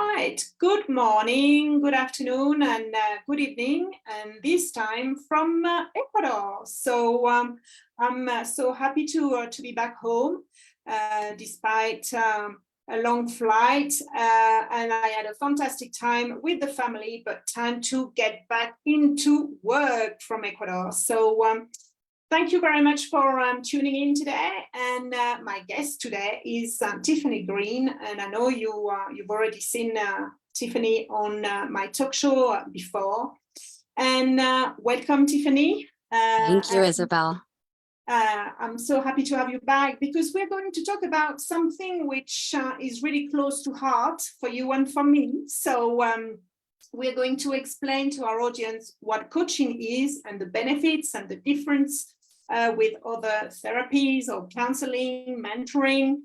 Right, good morning, good afternoon, and good evening, and this time from Ecuador. I'm so happy to be back home despite a long flight, and I had a fantastic time with the family, but time to get back into work from Ecuador. Thank you very much for tuning in today. And my guest today is Tiffany Greene. And I know you've already seen Tiffany on my talk show before. And welcome, Tiffany. Thank you, Isabelle. I'm so happy to have you back because we're going to talk about something which is really close to heart for you and for me. We're going to explain to our audience what coaching is and the benefits and the difference with other therapies or counseling, mentoring,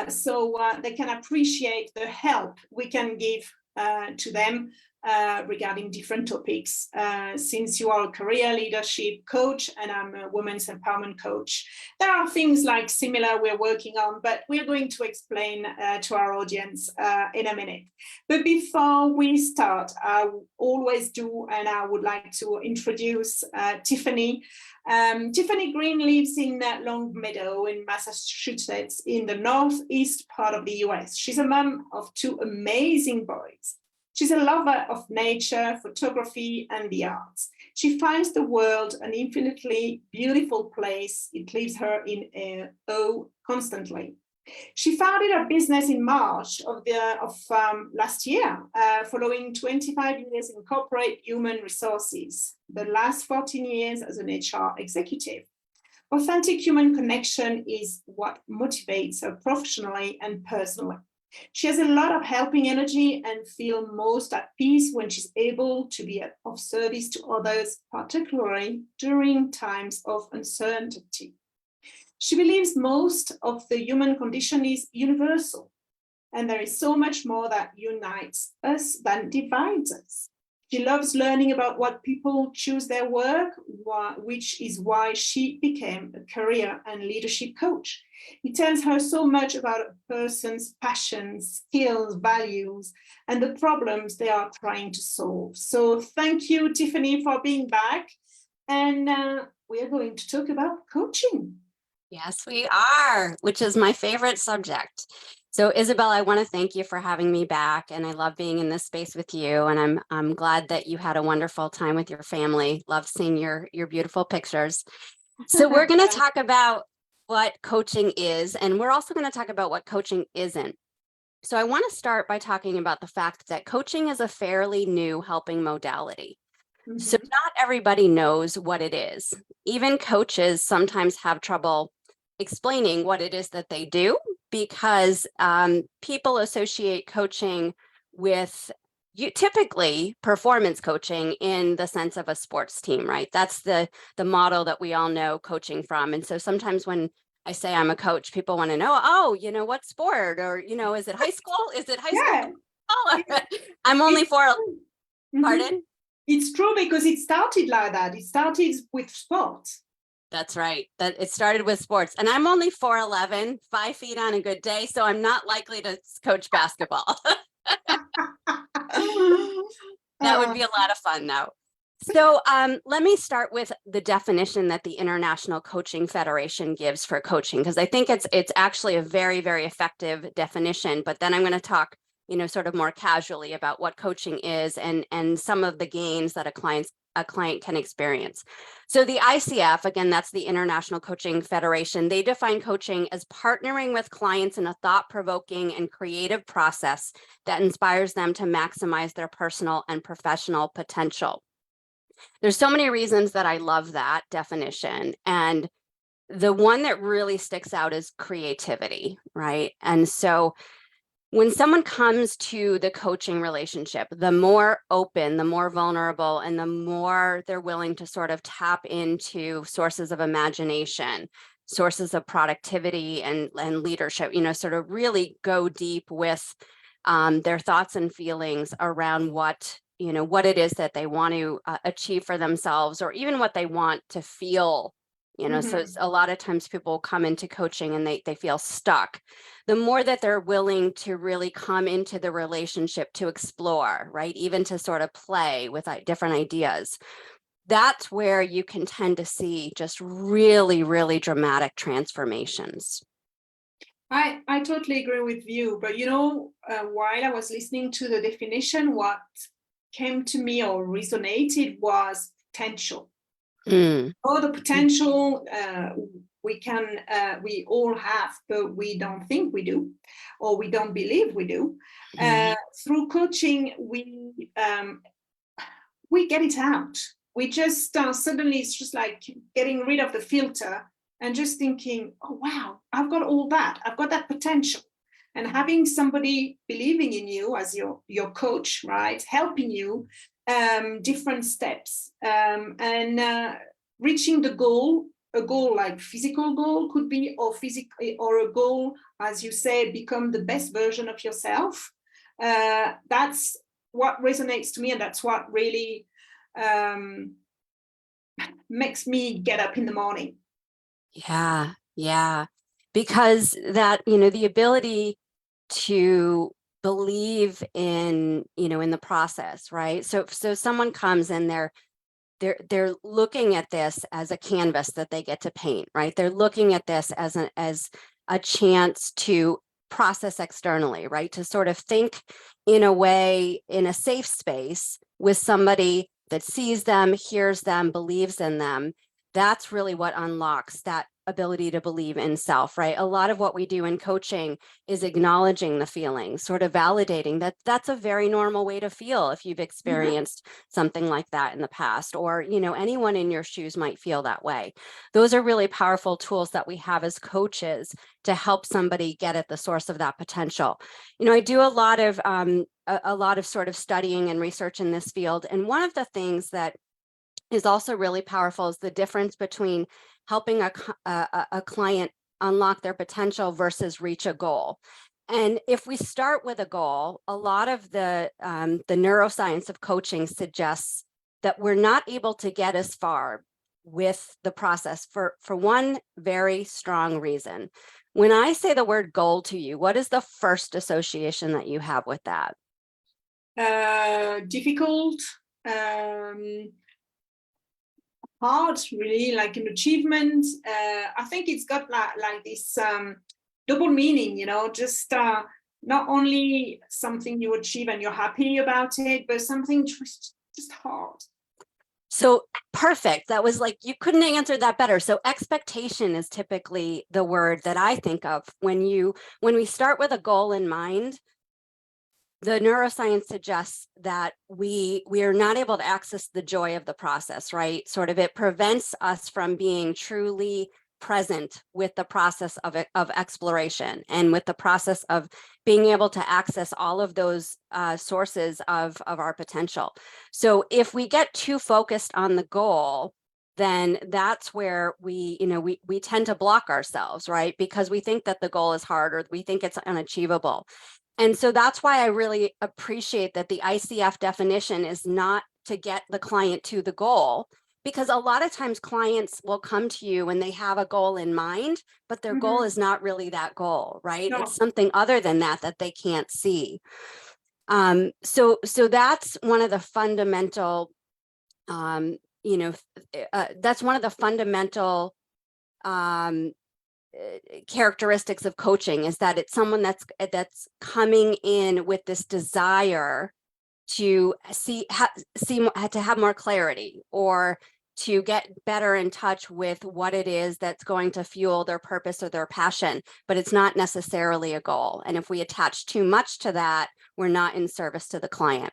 so they can appreciate the help we can give to them regarding different topics. Since you are a career leadership coach and I'm a women's empowerment coach, there are things like similar we're working on, but we're going to explain to our audience in a minute. But before we start, I always do, and I would like to introduce Tiffany. Tiffany Greene lives in Long Meadow in Massachusetts in the northeast part of the US. She's a mom of two amazing boys. She's a lover of nature, photography, and the arts. She finds the world an infinitely beautiful place. It leaves her in awe constantly. She founded her business in March of last year, following 25 years in corporate human resources, the last 14 years as an HR executive. Authentic human connection is what motivates her professionally and personally. She has a lot of helping energy and feels most at peace when she's able to be of service to others, particularly during times of uncertainty. She believes most of the human condition is universal, and there is so much more that unites us than divides us. She loves learning about what people choose their work, which is why she became a career and leadership coach. It tells her so much about a person's passions, skills, values, and the problems they are trying to solve. So thank you, Tiffany, for being back. And we are going to talk about coaching. Yes, we are, which is my favorite subject. So Isabelle, I want to thank you for having me back, and I love being in this space with you. And I'm glad that you had a wonderful time with your family. Love seeing your beautiful pictures. So we're going to talk about what coaching is, and we're also going to talk about what coaching isn't. So I want to start by talking about the fact that coaching is a fairly new helping modality. Mm-hmm. So not everybody knows what it is. Even coaches sometimes have trouble explaining what it is that they do, because people associate coaching with typically performance coaching in the sense of a sports team, right? That's the model that we all know coaching from. And so sometimes when I say I'm a coach, people want to know, what sport, or, is it high school? Is it high school? Oh, I'm only pardon? It's true, because it started like that. It started with sports. That's right. That it started with sports. And I'm only 4'11", 5 feet on a good day, so I'm not likely to coach basketball. That would be a lot of fun, though. So let me start with the definition that the International Coaching Federation gives for coaching, because I think it's actually a very, very effective definition. But then I'm going to talk, sort of more casually about what coaching is and some of the gains that a client can experience. So the ICF, again, that's the International Coaching Federation, they define coaching as partnering with clients in a thought-provoking and creative process that inspires them to maximize their personal and professional potential. There's so many reasons that I love that definition. And the one that really sticks out is creativity, right? And so when someone comes to the coaching relationship, the more open, the more vulnerable, and the more they're willing to sort of tap into sources of imagination, sources of productivity and leadership, sort of really go deep with their thoughts and feelings around what it is that they want to achieve for themselves, or even what they want to feel You know, so it's a lot of times people come into coaching and they feel stuck. The more that they're willing to really come into the relationship to explore, right, even to sort of play with different ideas, that's where you can tend to see just really, really dramatic transformations. I totally agree with you. But, while I was listening to the definition, what came to me or resonated was potential. Oh, the potential we all have, but we don't think we do, or we don't believe we do. Through coaching, we get it out. We just suddenly, it's just like getting rid of the filter and just thinking, oh wow, I've got all that. I've got that potential. And having somebody believing in you as your coach, right, helping you different steps and reaching the goal. A goal like physical goal could be, or a goal, as you say, become the best version of yourself. That's what resonates to me, and that's what really makes me get up in the morning. Yeah, because that, the ability to believe in, in the process, right? So someone comes and they're looking at this as a canvas that they get to paint, right? They're looking at this as a chance to process externally, right? To sort of think in a way, in a safe space with somebody that sees them, hears them, believes in them. That's really what unlocks that ability to believe in self, right? A lot of what we do in coaching is acknowledging the feelings, sort of validating that that's a very normal way to feel if you've experienced something like that in the past, or, anyone in your shoes might feel that way. Those are really powerful tools that we have as coaches to help somebody get at the source of that potential. I do a lot of sort of studying and research in this field. And one of the things that is also really powerful is the difference between helping a client unlock their potential versus reach a goal. And if we start with a goal, a lot of the neuroscience of coaching suggests that we're not able to get as far with the process for one very strong reason. When I say the word goal to you, what is the first association that you have with that? Difficult, hard, really, like an achievement. I think it's got like this double meaning, just not only something you achieve and you're happy about it, but something just hard. So perfect. That was like, you couldn't answer that better. So expectation is typically the word that I think of when we start with a goal in mind. The neuroscience suggests that we are not able to access the joy of the process, right? Sort of it prevents us from being truly present with the process of exploration and with the process of being able to access all of those sources of our potential. So if we get too focused on the goal, then that's where we tend to block ourselves, right? Because we think that the goal is hard or we think it's unachievable. And so that's why I really appreciate that the ICF definition is not to get the client to the goal, because a lot of times clients will come to you when they have a goal in mind, but their goal is not really that goal, right? No. It's something other than that they can't see. So that's one of the fundamental, that's one of the fundamental characteristics of coaching, is that it's someone that's coming in with this desire to to have more clarity, or to get better in touch with what it is that's going to fuel their purpose or their passion, but it's not necessarily a goal. And if we attach too much to that, we're not in service to the client.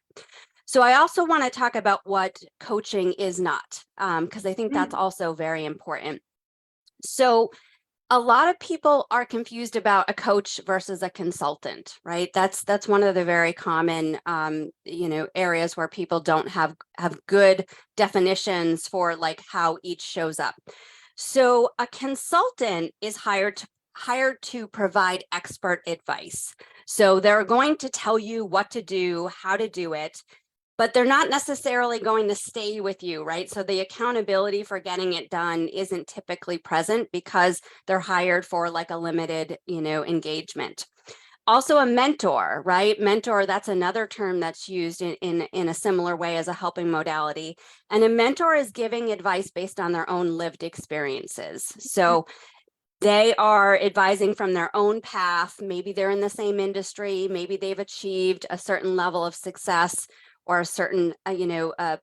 So I also want to talk about what coaching is not, because I think that's also very important. So a lot of people are confused about a coach versus a consultant, right? That's one of the very common, areas where people don't have good definitions for like how each shows up. So a consultant is hired to provide expert advice. So they're going to tell you what to do, how to do it. but they're not necessarily going to stay with you, right? So the accountability for getting it done isn't typically present because they're hired for like a limited, engagement. Also a mentor, right? Mentor, that's another term that's used in a similar way as a helping modality. And a mentor is giving advice based on their own lived experiences. So they are advising from their own path. Maybe they're in the same industry. Maybe they've achieved a certain level of success or a certain,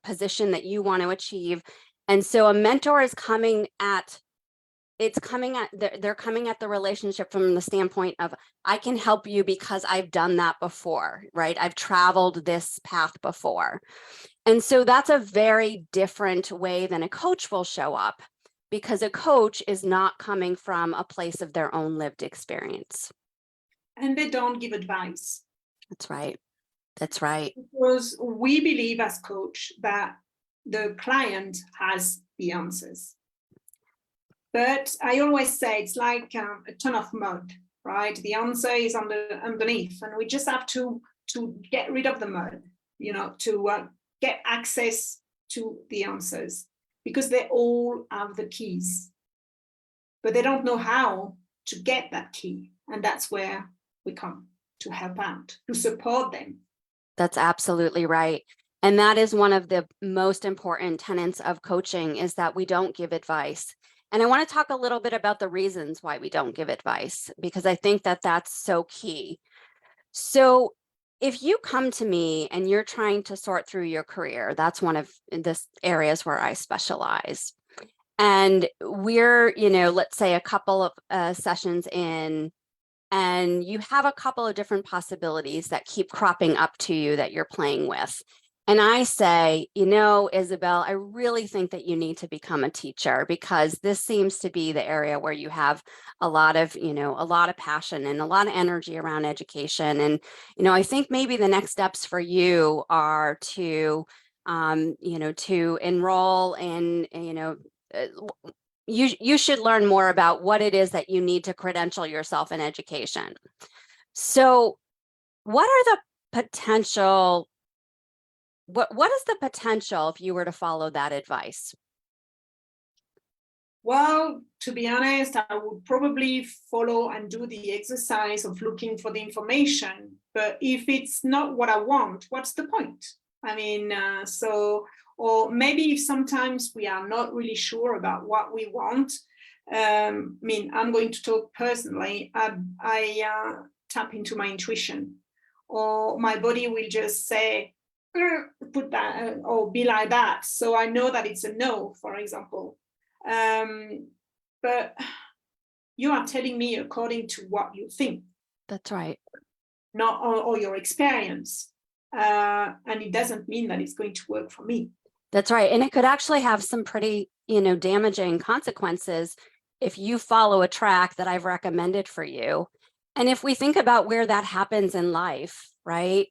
position that you want to achieve. And so a mentor is they're coming at the relationship from the standpoint of, I can help you because I've done that before, right? I've traveled this path before. And so that's a very different way than a coach will show up, because a coach is not coming from a place of their own lived experience. And they don't give advice. That's right. That's right. Because we believe as coach that the client has the answers. But I always say it's like a ton of mud, right? The answer is underneath, and we just have to get rid of the mud, to get access to the answers, because they all have the keys, but they don't know how to get that key. And that's where we come to help out, to support them. That's absolutely right. And that is one of the most important tenets of coaching, is that we don't give advice. And I want to talk a little bit about the reasons why we don't give advice, because I think that that's so key. So if you come to me and you're trying to sort through your career, that's one of the areas where I specialize. And we're, let's say a couple of sessions in, and you have a couple of different possibilities that keep cropping up to you that you're playing with. And I say, Isabelle, I really think that you need to become a teacher, because this seems to be the area where you have a lot of passion and a lot of energy around education. And, I think maybe the next steps for you are to, to enroll in, you should learn more about what it is that you need to credential yourself in education. So what are the potential what is the potential if you were to follow that advice? Well, to be honest, I would probably follow and do the exercise of looking for the information. But if it's not what I want, what's the point? I mean, or maybe if sometimes we are not really sure about what we want. I'm going to talk personally. I tap into my intuition, or my body will just say, put that or be like that. So I know that it's a no, for example. But you are telling me according to what you think. That's right. Not or your experience. And it doesn't mean that it's going to work for me. That's right. And it could actually have some pretty, damaging consequences if you follow a track that I've recommended for you. And if we think about where that happens in life, right?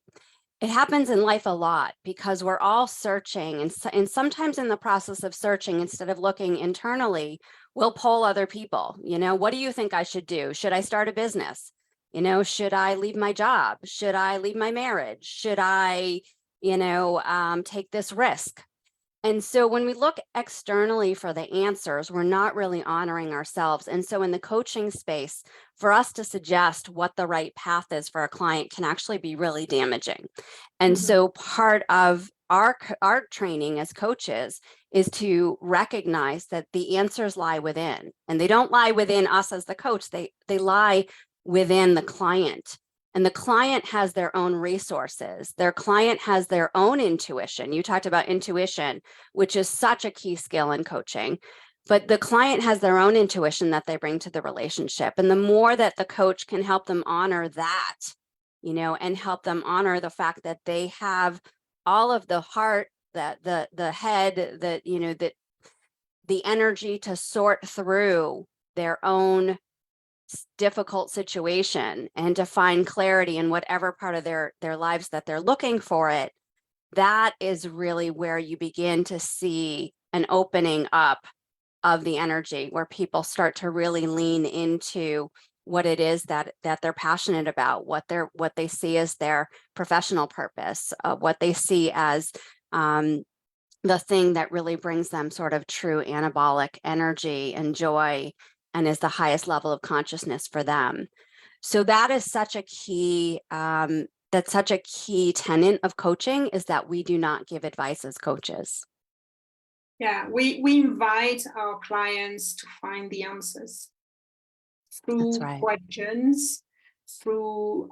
It happens in life a lot, because we're all searching, and sometimes in the process of searching, instead of looking internally, we'll poll other people. What do you think I should do? Should I start a business? Should I leave my job? Should I leave my marriage? Should I, take this risk? And so when we look externally for the answers, we're not really honoring ourselves. And so in the coaching space, for us to suggest what the right path is for a client can actually be really damaging. And so part of our training as coaches is to recognize that the answers lie within, and they don't lie within us as the coach. They lie within the client. And the client has their own resources. Their client has their own intuition. You talked about intuition, which is such a key skill in coaching. But the client has their own intuition that they bring to the relationship. And the more that the coach can help them honor that, and help them honor the fact that they have all of the heart, that the head, that, that the energy to sort through their own difficult situation and to find clarity in whatever part of their lives that they're looking for it, that is really where you begin to see an opening up of the energy, where people start to really lean into what it is that they're passionate about, what they see as their professional purpose, what they see as the thing that really brings them sort of true anabolic energy and joy and is the highest level of consciousness for them. So that is such a key, that's such a key tenet of coaching, is that we do not give advice as coaches. Yeah, we invite our clients to find the answers through Right. questions, through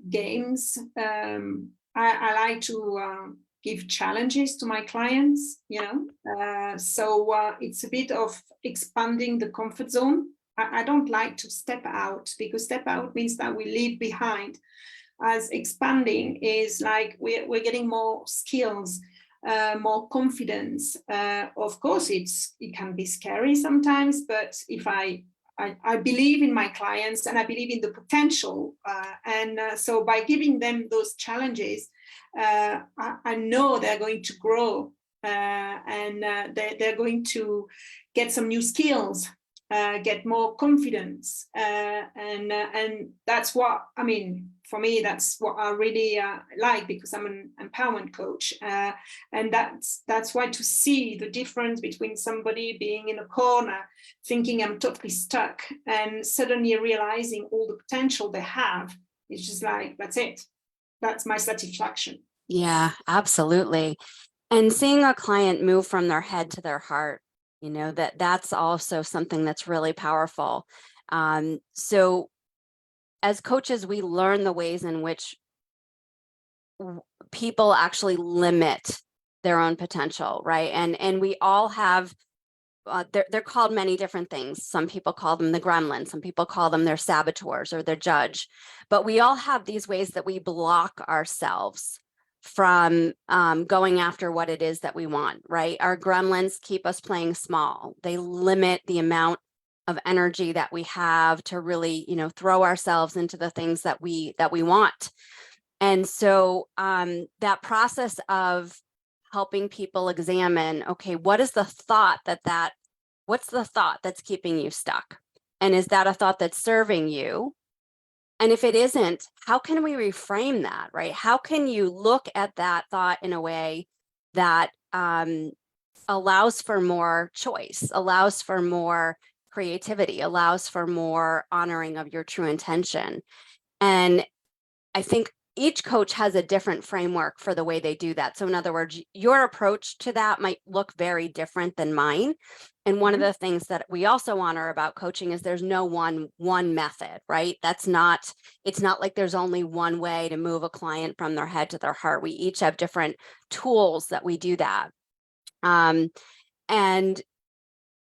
games. I like to give challenges to my clients, so it's a bit of expanding the comfort zone. I don't like to step out, because step out means that we leave behind. As expanding is like we're getting more skills, more confidence. Of course, it can be scary sometimes, but if I believe in my clients and I believe in the potential, so by giving them those challenges, I know they're going to grow, and they're going to get some new skills, get more confidence, and that's what I mean. For me, that's what I really like, because I'm an empowerment coach, and that's why to see the difference between somebody being in a corner thinking I'm totally stuck and suddenly realizing all the potential they have, it's just like, that's it. That's my satisfaction. Yeah, absolutely. And seeing a client move from their head to their heart, that's also something that's really powerful. So as coaches, we learn the ways in which people actually limit their own potential, right? And we all have, they're called many different things. Some people call them the gremlin, some people call them their saboteurs or their judge, but we all have these ways that we block ourselves from going after what it is that we want, right? Our gremlins keep us playing small. They limit the amount of energy that we have to really, throw ourselves into the things that we want. And so that process of helping people examine, okay, what's the thought that's keeping you stuck? And is that a thought that's serving you? And if it isn't, how can we reframe that, right? How can you look at that thought in a way that allows for more choice, allows for more creativity, allows for more honoring of your true intention? And I think each coach has a different framework for the way they do that. So in other words, your approach to that might look very different than mine. And one of the things that we also honor about coaching is there's no one method, right? It's not like there's only one way to move a client from their head to their heart. We each have different tools that we do that. And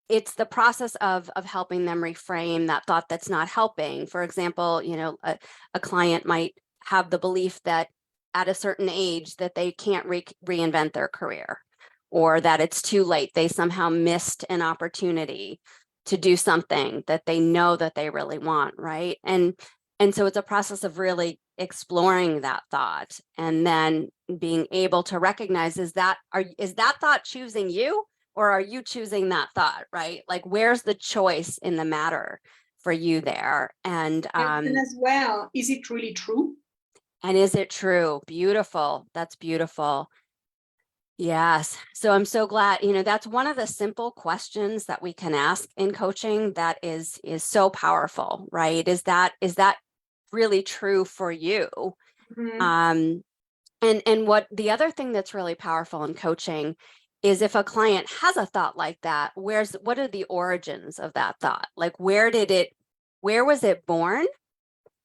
it's the process of helping them reframe that thought that's not helping. For example, a client might have the belief that at a certain age that they can't reinvent their career, or that it's too late. They somehow missed an opportunity to do something that they know that they really want, right? And so it's a process of really exploring that thought, and then being able to recognize, is that thought choosing you, or are you choosing that thought, right? Like, where's the choice in the matter for you there? And as well, is it really true? And is it true? Beautiful. That's beautiful. Yes. So I'm so glad, that's one of the simple questions that we can ask in coaching that is so powerful, right? Is that really true for you? Mm-hmm. And what the other thing that's really powerful in coaching is, if a client has a thought like that, what are the origins of that thought? Like, where was it born?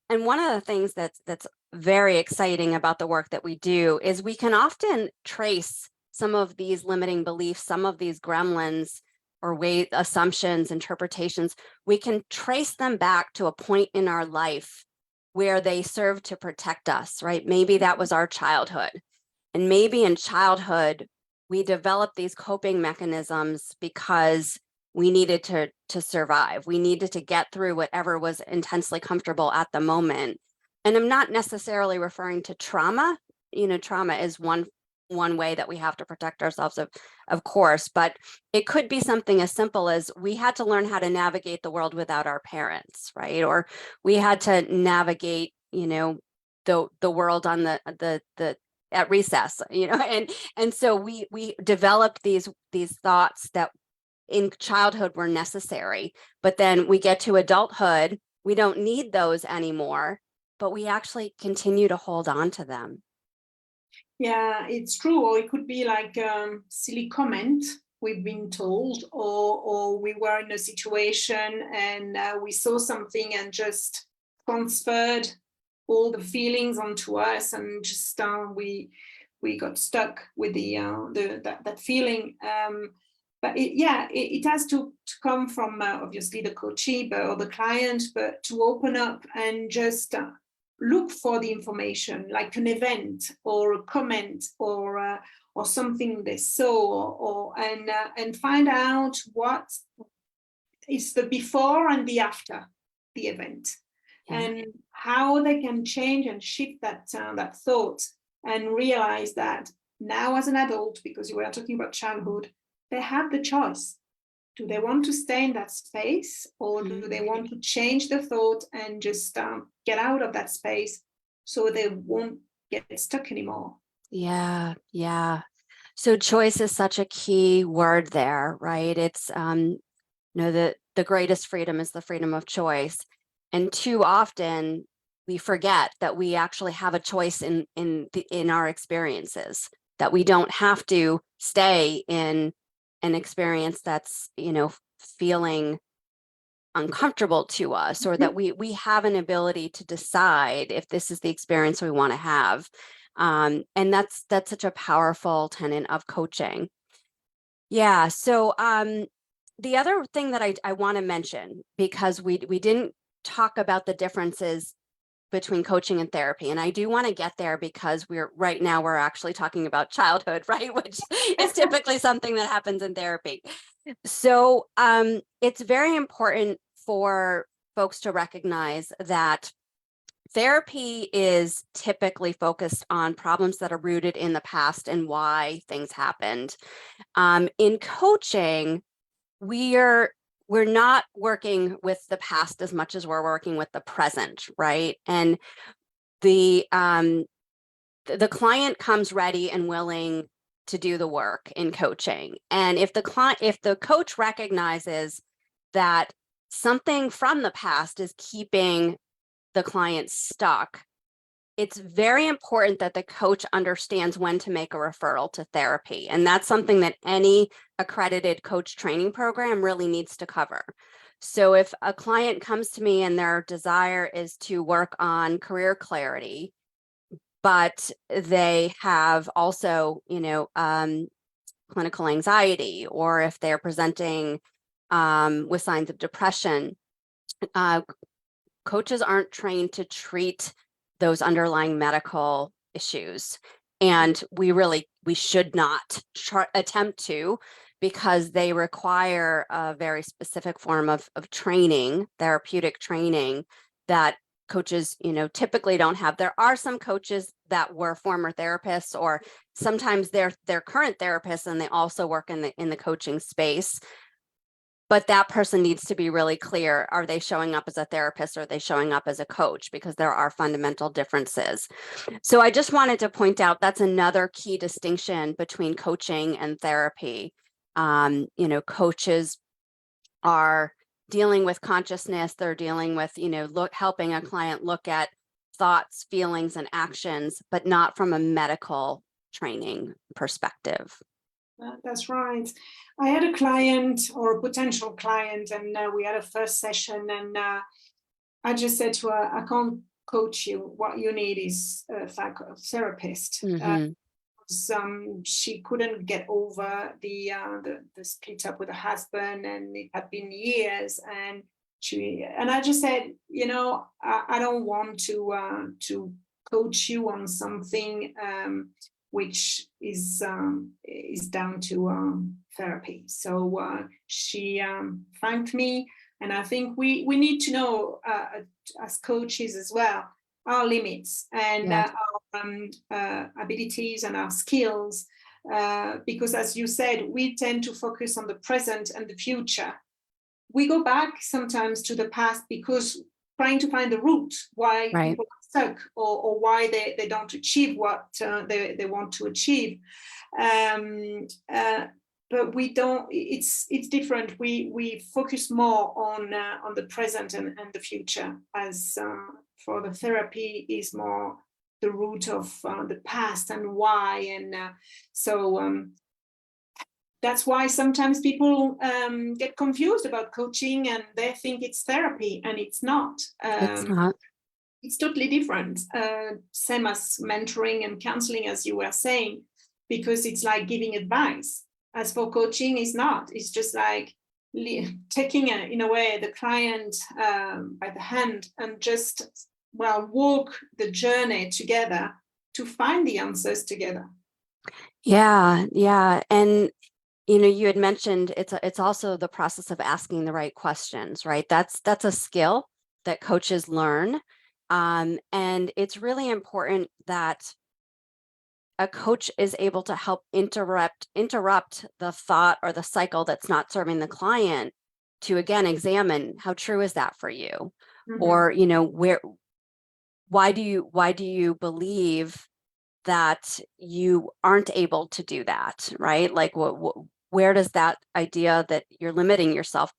And one of the things that's very exciting about the work that we do is we can often trace some of these limiting beliefs, some of these gremlins or assumptions, interpretations. We can trace them back to a point in our life where they served to protect us, right? Maybe that was our childhood. And maybe in childhood, we developed these coping mechanisms because we needed to survive. We needed to get through whatever was intensely comfortable at the moment. And I'm not necessarily referring to trauma. Trauma is one one way that we have to protect ourselves, of course, but it could be something as simple as we had to learn how to navigate the world without our parents, right? Or we had to navigate, the world on the at recess, and so we developed these thoughts that in childhood were necessary, but then we get to adulthood, we don't need those anymore, but we actually continue to hold on to them. Yeah, it's true. Or it could be like silly comment we've been told, or we were in a situation and we saw something and just transferred all the feelings onto us, and just we got stuck with that feeling. But it has to come from obviously the coachee or the client, but to open up and just look for the information, like an event or a comment or something they saw, and find out what is the before and the after the event, and how they can change and shift that thought, and realize that now as an adult, because you were talking about childhood, they have the choice. Do they want to stay in that space, or do they want to change the thought and just get out of that space so they won't get stuck anymore? Yeah. So choice is such a key word there, right? It's the greatest freedom is the freedom of choice, and too often we forget that we actually have a choice in our experiences, that we don't have to stay in an experience that's feeling uncomfortable to us, or that we have an ability to decide if this is the experience we want to have. And that's such a powerful tenet of coaching. Yeah. So the other thing that I want to mention, because we didn't talk about the differences between coaching and therapy, and I do want to get there, because we're actually talking about childhood, right? Which is typically something that happens in therapy. So it's very important for folks to recognize that therapy is typically focused on problems that are rooted in the past and why things happened. In coaching, we're not working with the past as much as we're working with the present, right? And the client comes ready and willing to do the work in coaching. And if the coach recognizes that something from the past is keeping the client stuck, it's very important that the coach understands when to make a referral to therapy. And that's something that any accredited coach training program really needs to cover. So if a client comes to me and their desire is to work on career clarity, but they have also, clinical anxiety, or if they're presenting with signs of depression, coaches aren't trained to treat those underlying medical issues. And we should not attempt to, because they require a very specific form of training, therapeutic training, that coaches, typically don't have. There are some coaches that were former therapists, or sometimes they're current therapists and they also work in the coaching space. But that person needs to be really clear. Are they showing up as a therapist, or are they showing up as a coach? Because there are fundamental differences. So I just wanted to point out that's another key distinction between coaching and therapy. Coaches are dealing with consciousness. They're dealing with, helping a client look at thoughts, feelings, and actions, but not from a medical training perspective. That's right. I had a client, or a potential client, and we had a first session, and I just said to her, I can't coach you. What you need is a therapist. Mm-hmm. She couldn't get over the split up with her husband, and it had been years, and I just said, I don't want to coach you on something which is down to therapy. So she thanked me, and I think we need to know as coaches as well our limits and abilities and our skills, because as you said, we tend to focus on the present and the future. We go back sometimes to the past because trying to find the root why people are stuck, or why they don't achieve what they want to achieve. But we don't, it's different. We focus more on the present and the future, as for the therapy is more the root of the past and why. And so that's why sometimes people get confused about coaching, and they think it's therapy, and it's not. It's not. It's totally different. Same as mentoring and counseling, as you were saying, because it's like giving advice. As for coaching, it's not. It's just like taking, in a way, the client by the hand and just, walk the journey together to find the answers together. Yeah, yeah. And you had mentioned it's also the process of asking the right questions, right? That's a skill that coaches learn. And it's really important that a coach is able to help interrupt the thought or the cycle that's not serving the client, to again examine how true is that for you, or why do you believe that you aren't able to do that, right? Like where does that idea that you're limiting yourself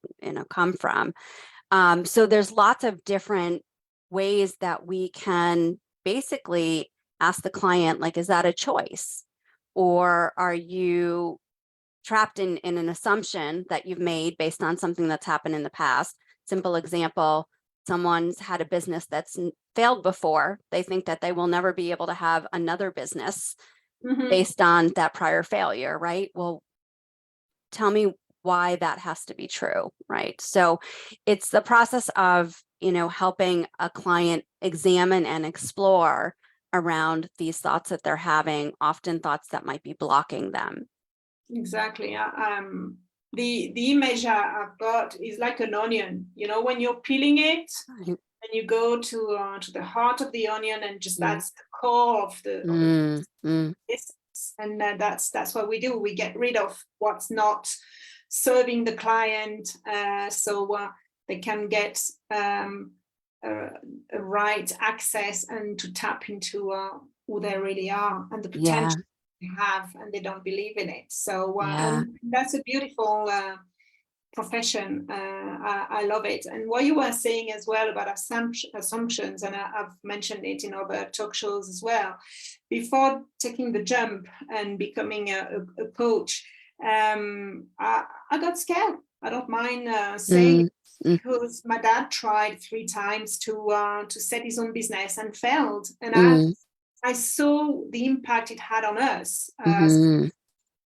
come from? So there's lots of different ways that we can basically ask the client, like, is that a choice? Or are you trapped in an assumption that you've made based on something that's happened in the past? Simple example, someone's had a business that's failed before. They think that they will never be able to have another business based on that prior failure, right? Well, tell me why that has to be true, right? So it's the process of, helping a client examine and explore around these thoughts that they're having, often thoughts that might be blocking them. Exactly. The image I've got is like an onion. When you're peeling it, and you go to the heart of the onion, and just that's the core of the business. And that's what we do. We get rid of what's not serving the client, so they can get a right access and to tap into who they really are and the potential they have, and they don't believe in it. So and that's a beautiful profession. I love it. And what you were saying as well about assumptions, and I've mentioned it in other talk shows as well, before taking the jump and becoming a coach, I got scared. I don't mind saying, because my dad tried 3 times to set his own business and failed, and I saw the impact it had on us. And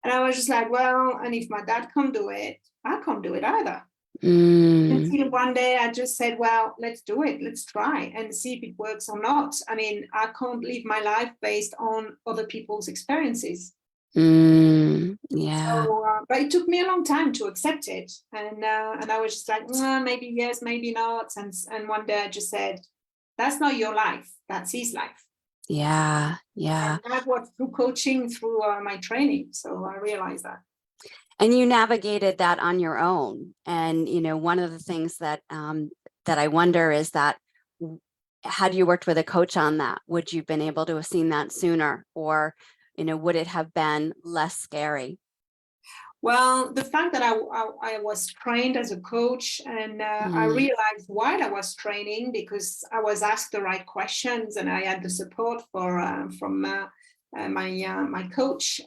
I was just like, well, and if my dad can't do it, I can't do it either. Until one day I just said, well, let's do it. Let's try and see if it works or not. I mean, I can't live my life based on other people's experiences. So, but it took me a long time to accept it. And I was just like, maybe yes, maybe not. And one day I just said, that's not your life. That's his life. Yeah. And that was through coaching, through my training. So I realized that. And you navigated that on your own. And, one of the things that that I wonder is that, had you worked with a coach on that, would you have been able to have seen that sooner? Or, would it have been less scary? Well, the fact that I was trained as a coach, and I realized why I was training, because I was asked the right questions and I had the support from my coach.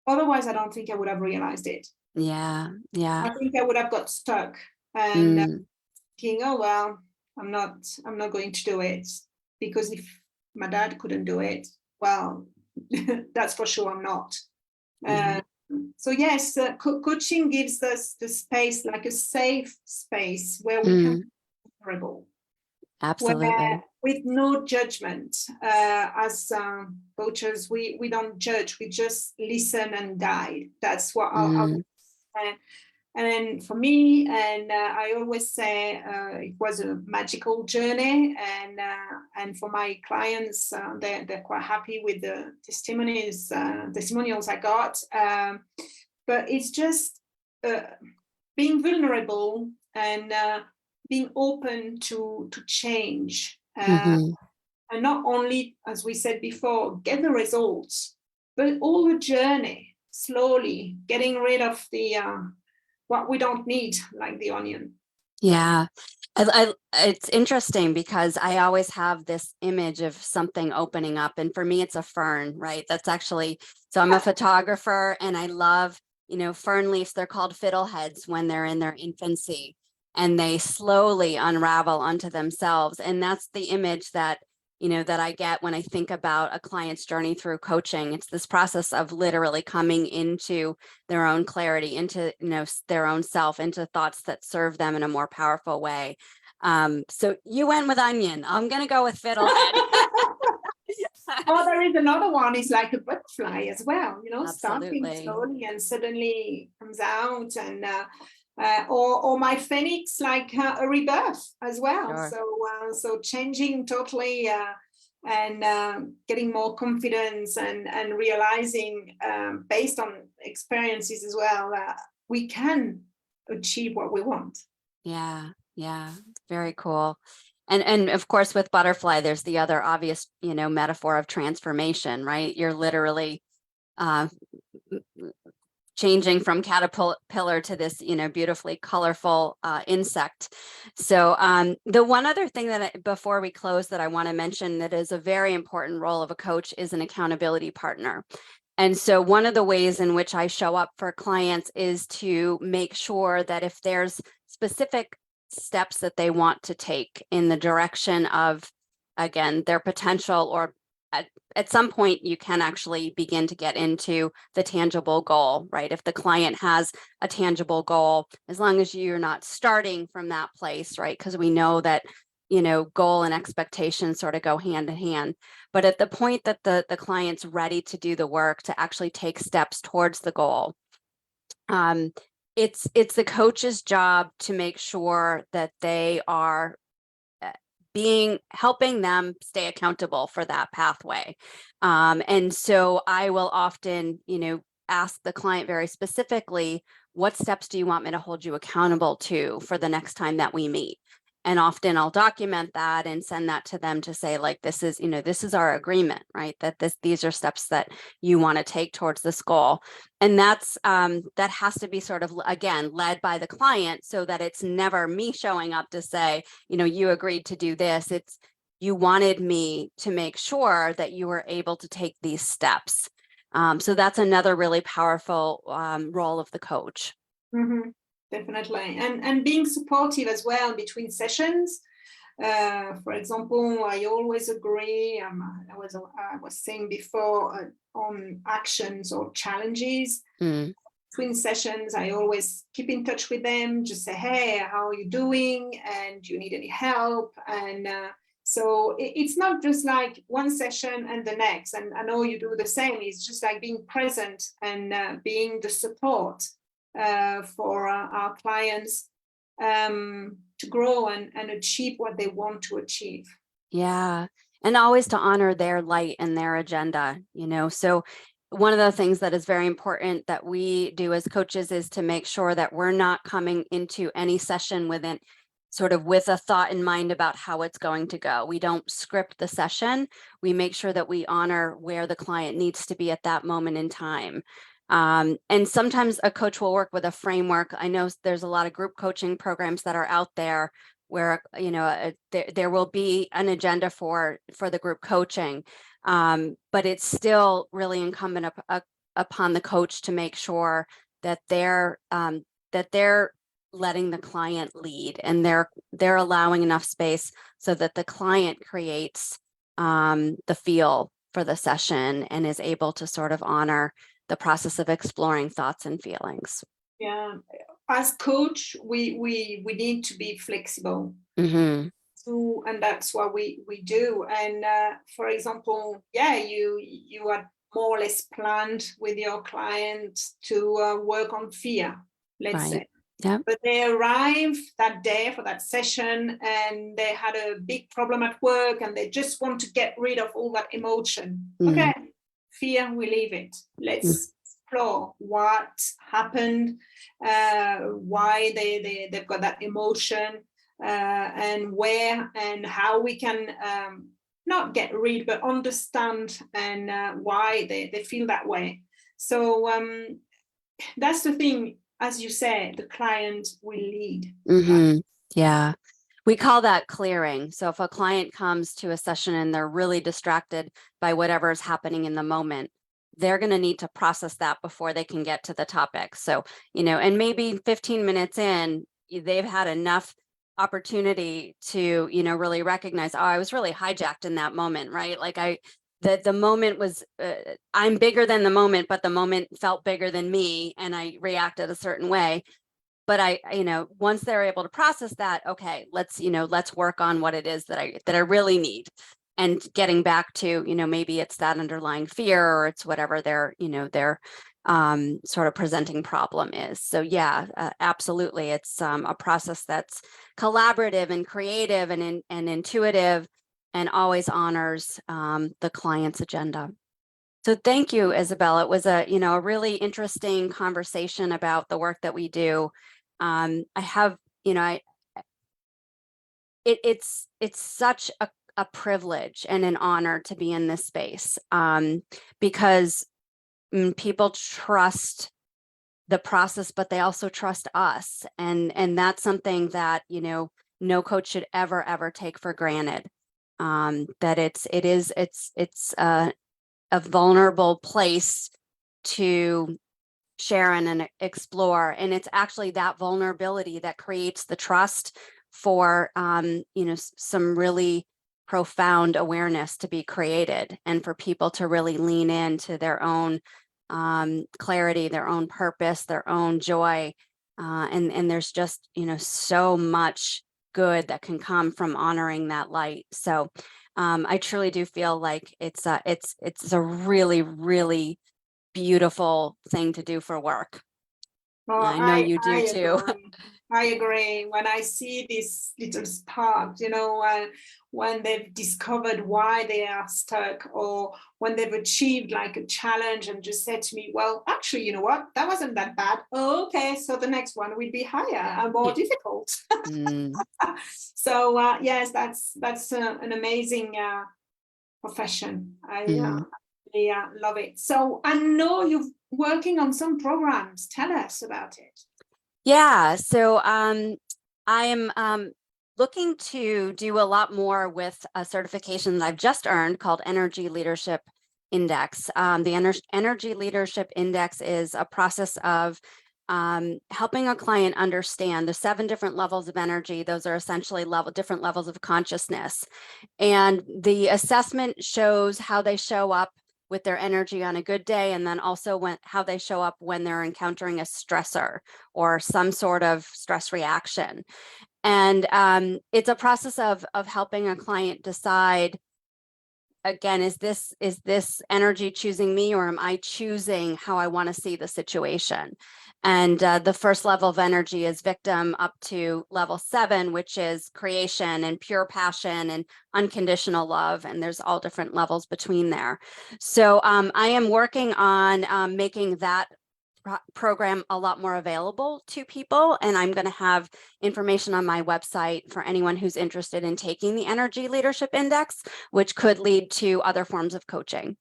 Otherwise, I don't think I would have realized it. Yeah. I think I would have got stuck and thinking, oh well, I'm not going to do it, because if my dad couldn't do it, well, that's for sure I'm not. So yes, coaching gives us the space, like a safe space where we can be vulnerable. Absolutely. With no judgment. As coaches, we don't judge, we just listen and guide. That's what And then for me, and I always say it was a magical journey, and for my clients, they're quite happy with the testimonials I got. But it's just being vulnerable and being open to change, and not only, as we said before, get the results, but all the journey, slowly getting rid of the what we don't need, like the onion. Yeah. It's interesting because I always have this image of something opening up, and for me it's a fern, right? That's actually, so I'm a photographer and I love, fern leaves. They're called fiddleheads when they're in their infancy, and they slowly unravel onto themselves. And that's the image that that I get when I think about a client's journey through coaching. It's this process of literally coming into their own clarity, into their own self, into thoughts that serve them in a more powerful way. So you went with onion. I'm gonna go with fiddlehead. Oh, there is another one. It's like a butterfly as well. Starting Absolutely. slowly and suddenly comes out, and or my phoenix, like a rebirth as well. Sure. So changing totally, and getting more confidence, and realizing, based on experiences as well, that we can achieve what we want. Yeah. Very cool. And of course, with butterfly, there's the other obvious, metaphor of transformation, right? You're literally uh, changing from caterpillar to this, beautifully colorful insect. So the one other thing that before we close that I want to mention that is a very important role of a coach is an accountability partner. And so one of the ways in which I show up for clients is to make sure that if there's specific steps that they want to take in the direction of, again, their potential, or at some point you can actually begin to get into the tangible goal, right? If the client has a tangible goal, as long as you're not starting from that place, right? Because we know that, goal and expectation sort of go hand in hand. But at the point that the client's ready to do the work, to actually take steps towards the goal, it's the coach's job to make sure that they are helping them stay accountable for that pathway. And so I will often, ask the client very specifically, what steps do you want me to hold you accountable to for the next time that we meet? And often I'll document that and send that to them to say, like, this is our agreement, right? That these are steps that you want to take towards this goal. And that has to be sort of, again, led by the client, so that it's never me showing up to say, you agreed to do this. It's, you wanted me to make sure that you were able to take these steps. So that's another really powerful role of the coach. Mm-hmm. Definitely, and being supportive as well between sessions. For example, I always agree. I was saying before, on actions or challenges. Between sessions, I always keep in touch with them. Just say, hey, how are you doing? And do you need any help? And so it's not just like one session and the next. And I know you do the same. It's just like being present and being the support for our clients to grow and achieve what they want to achieve. Yeah. And always to honor their light and their agenda, So one of the things that is very important that we do as coaches is to make sure that we're not coming into any session with a thought in mind about how it's going to go. We don't script the session. We make sure that we honor where the client needs to be at that moment in time. And sometimes a coach will work with a framework. I know there's a lot of group coaching programs that are out there where, there will be an agenda for the group coaching. But it's still really incumbent upon the coach to make sure that they're letting the client lead, and they're allowing enough space so that the client creates the feel for the session and is able to sort of honor the process of exploring thoughts and feelings. Yeah, as coach, we need to be flexible. Mm-hmm. And that's what we do. And for example, you are more or less planned with your client to work on fear, let's say. Yeah. But they arrive that day for that session and they had a big problem at work and they just want to get rid of all that emotion. Okay, fear, we leave it. Let's explore what happened, why they've got that emotion, and where and how we can not get rid, but understand and why they feel that way. So that's the thing. As you say, the client will lead. Yeah. We call that clearing. So if a client comes to a session and they're really distracted by whatever is happening in the moment, they're going to need to process that before they can get to the topic. So, and maybe 15 minutes in, they've had enough opportunity to, really recognize, oh, I was really hijacked in that moment, right? Like the moment was, I'm bigger than the moment, but the moment felt bigger than me and I reacted a certain way. But once they're able to process that, okay, let's work on what it is that I really need, and getting back to, maybe it's that underlying fear or it's whatever their sort of presenting problem is. So yeah, absolutely. It's a process that's collaborative and creative and intuitive and always honors the client's agenda. So thank you, Isabelle. It was a really interesting conversation about the work that we do. I have, it's such a privilege and an honor to be in this space, because people trust the process, but they also trust us, and that's something that no coach should ever take for granted. That it's a vulnerable place to share and explore, and it's actually that vulnerability that creates the trust for some really profound awareness to be created, and for people to really lean into their own clarity, their own purpose, their own joy, and there's just so much good that can come from honoring that light. So I truly do feel like it's a really, really beautiful thing to do for work. Well, I know you do too. I agree. When I see this little spark, when they've discovered why they are stuck, or when they've achieved like a challenge and just said to me, well, actually, you know what? That wasn't that bad. Oh, okay, so the next one will be higher and more difficult. So yes, that's an amazing profession. I love it. So I know you're working on some programs. Tell us about it. Yeah, so I am looking to do a lot more with a certification that I've just earned called Energy Leadership Index. The Energy Leadership Index is a process of helping a client understand the 7 different levels of energy. Those are essentially different levels of consciousness. And the assessment shows how they show up with their energy on a good day, and then also how they show up when they're encountering a stressor or some sort of stress reaction. And it's a process of helping a client decide, again, is this energy choosing me, or am I choosing how I want to see the situation? And the first level of energy is victim, up to level 7, which is creation and pure passion and unconditional love. And there's all different levels between there. So I am working on making that program a lot more available to people, and I'm going to have information on my website for anyone who's interested in taking the Energy Leadership Index, which could lead to other forms of coaching.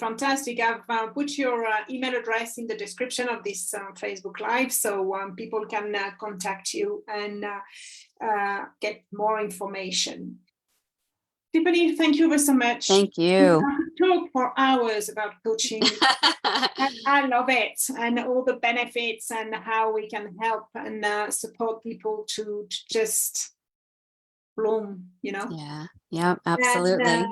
Fantastic. I've put your email address in the description of this Facebook Live, so people can contact you and get more information. Tiffany, thank you so much. Thank you. I could talk for hours about coaching. I love it, and all the benefits and how we can help and support people to just bloom, Yeah, absolutely.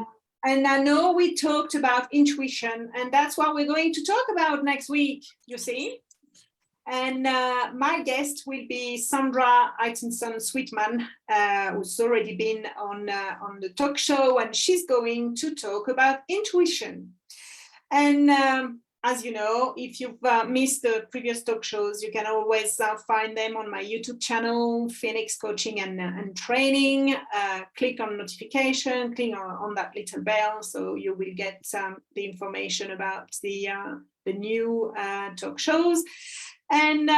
And I know we talked about intuition, and that's what we're going to talk about next week, you see. And my guest will be Sandra Eitenson-Sweetman, who's already been on the talk show, and she's going to talk about intuition. And as you know, if you've missed the previous talk shows, you can always find them on my YouTube channel, Phoenix Coaching and Training. Click on notification, click on that little bell, so you will get the information about the new talk shows. And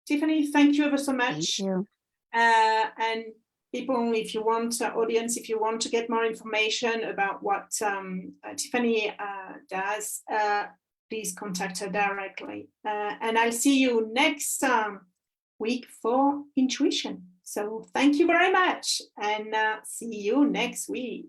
Tiffany, thank you ever so much. Thank you. And people, if you want, audience, if you want to get more information about what Tiffany does, please contact her directly. And I'll see you next week for intuition. So thank you very much, and see you next week.